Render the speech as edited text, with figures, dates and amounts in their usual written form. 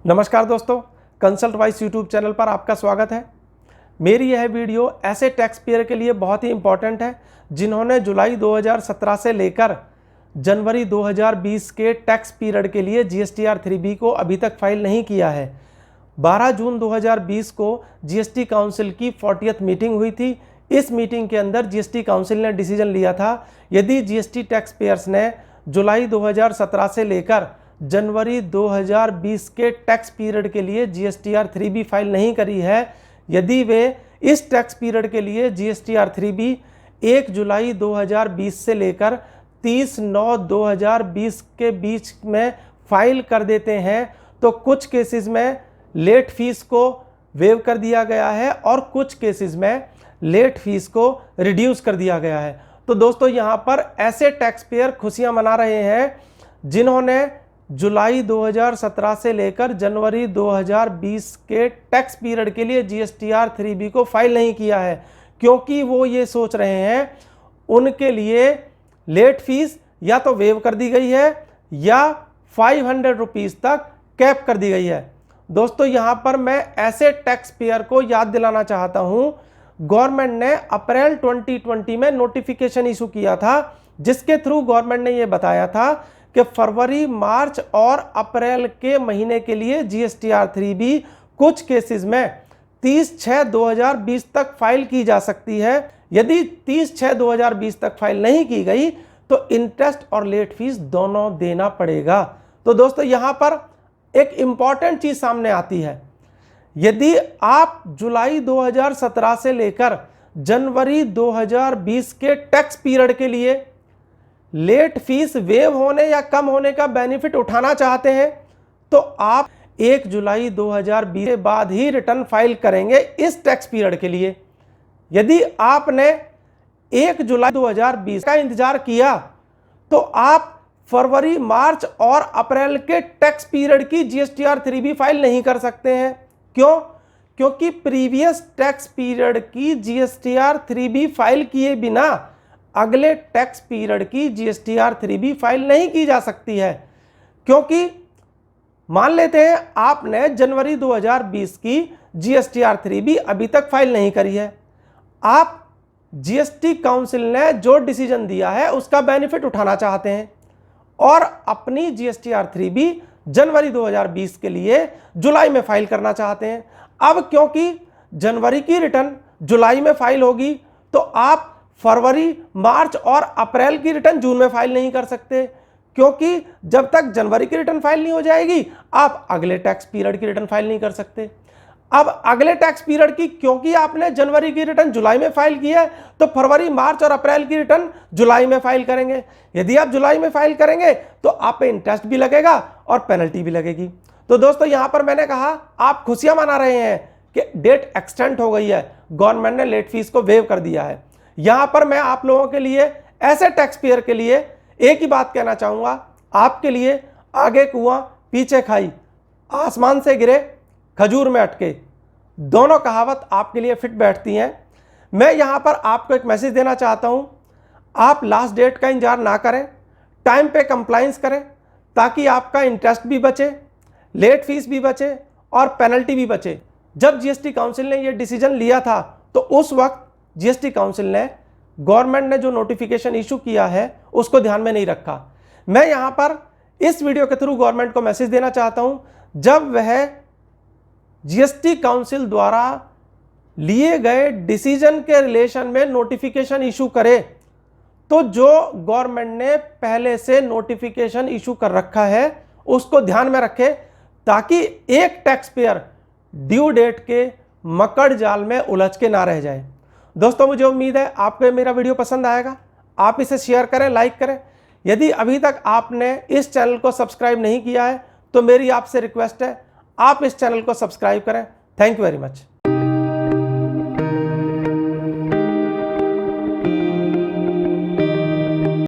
नमस्कार दोस्तों, consult vice YouTube channel पर आपका स्वागत है। मेरी यह वीडियो ऐसे टैक्स पेयर के लिए बहुत ही इम्पॉर्टेंट है जिन्होंने जुलाई 2017 से लेकर जनवरी 2020 के टैक्स पीरियड के लिए GSTR 3B को अभी तक फाइल नहीं किया है। 12 जून 2020 को GST काउंसिल की 40th मीटिंग हुई थी। इस मीटिंग के अंदर GST काउंसिल ने डिसीजन लिया था, यदि GST टैक्स पेयर्स ने जुलाई 2017 से लेकर जनवरी 2020 के टैक्स पीरियड के लिए GSTR 3B फाइल नहीं करी है, यदि वे इस टैक्स पीरियड के लिए GSTR 3B 1 जुलाई 2020 से लेकर 30/9/2020 के बीच में फाइल कर देते हैं तो कुछ केसेस में लेट फीस को वेव कर दिया गया है और कुछ केसेस में लेट फीस को रिड्यूस कर दिया गया है। तो दोस्तों, यहाँ पर ऐसे टैक्स पेयर खुशियाँ मना रहे हैं जिन्होंने जुलाई 2017 से लेकर जनवरी 2020 के टैक्स पीरियड के लिए GSTR 3B को फाइल नहीं किया है, क्योंकि वो ये सोच रहे हैं उनके लिए लेट फीस या तो वेव कर दी गई है या 500 रुपीज़ तक कैप कर दी गई है। दोस्तों, यहाँ पर मैं ऐसे टैक्स पेयर को याद दिलाना चाहता हूँ, गवर्नमेंट ने अप्रैल 2020 में नोटिफिकेशन इशू किया था जिसके थ्रू गवर्नमेंट ने ये बताया था कि फरवरी, मार्च और अप्रैल के महीने के लिए GSTR 3B कुछ केसेस में 30/6/2020 तक फाइल की जा सकती है। यदि 30/6/2020 तक फाइल नहीं की गई तो इंटरेस्ट और लेट फीस दोनों देना पड़ेगा। तो दोस्तों, यहाँ पर एक इंपॉर्टेंट चीज सामने आती है, यदि आप जुलाई 2017 से लेकर जनवरी 2020 के टैक्स पीरियड के लिए लेट फीस वेव होने या कम होने का बेनिफिट उठाना चाहते हैं तो आप 1 जुलाई 2020 के बाद ही रिटर्न फाइल करेंगे इस टैक्स पीरियड के लिए। यदि आपने 1 जुलाई 2020 का इंतजार किया तो आप फरवरी, मार्च और अप्रैल के टैक्स पीरियड की GSTR 3B फाइल नहीं कर सकते हैं। क्यों? क्योंकि प्रीवियस टैक्स पीरियड की GSTR 3B फाइल किए बिना अगले टैक्स पीरियड की GSTR 3B फाइल नहीं की जा सकती है। क्योंकि मान लेते हैं आपने जनवरी 2020 की GSTR 3B अभी तक फाइल नहीं करी है, आप GST काउंसिल ने जो डिसीजन दिया है उसका बेनिफिट उठाना चाहते हैं और अपनी GSTR 3B जनवरी 2020 के लिए जुलाई में फाइल करना चाहते हैं। अब क्योंकि जनवरी की रिटर्न जुलाई में फाइल होगी तो आप फरवरी, मार्च और अप्रैल की रिटर्न जून में फाइल नहीं कर सकते, क्योंकि जब तक जनवरी की रिटर्न फाइल नहीं हो जाएगी आप अगले टैक्स पीरियड की रिटर्न फाइल नहीं कर सकते। अब अगले टैक्स पीरियड की, क्योंकि आपने जनवरी की रिटर्न जुलाई में फाइल की है तो फरवरी, मार्च और अप्रैल की रिटर्न जुलाई में फाइल करेंगे। यदि आप जुलाई में फाइल करेंगे तो आप पे इंटरेस्ट भी लगेगा और पेनल्टी भी लगेगी। तो दोस्तों, यहां पर मैंने कहा आप खुशियां मना रहे हैं कि डेट एक्सटेंड हो गई है, गवर्नमेंट ने लेट फीस को वेव कर दिया है। यहां पर मैं आप लोगों के लिए, ऐसे टैक्स पेयर के लिए एक ही बात कहना चाहूंगा, आपके लिए आगे कुआं पीछे खाई, आसमान से गिरे खजूर में अटके, दोनों कहावत आपके लिए फिट बैठती हैं। मैं यहां पर आपको एक मैसेज देना चाहता हूं, आप लास्ट डेट का इंतजार ना करें, टाइम पे कंप्लाइंस करें ताकि आपका इंटरेस्ट भी बचे, लेट फीस भी बचे और पेनल्टी भी बचे। जब GST काउंसिल ने यह डिसीजन लिया था तो उस वक्त GST काउंसिल ने, गवर्नमेंट ने जो नोटिफिकेशन इशू किया है उसको ध्यान में नहीं रखा। मैं यहां पर इस वीडियो के थ्रू गवर्नमेंट को मैसेज देना चाहता हूं, जब वह GST काउंसिल द्वारा लिए गए डिसीजन के रिलेशन में नोटिफिकेशन इशू करे तो जो गवर्नमेंट ने पहले से नोटिफिकेशन इशू कर रखा है उसको ध्यान में रखे, ताकि एक टैक्स पेयर ड्यू डेट के मकड़ जाल में उलझ के ना रह जाए। दोस्तों, मुझे उम्मीद है आपको मेरा वीडियो पसंद आएगा। आप इसे शेयर करें, लाइक करें। यदि अभी तक आपने इस चैनल को सब्सक्राइब नहीं किया है तो मेरी आपसे रिक्वेस्ट है, आप इस चैनल को सब्सक्राइब करें। Thank you very much.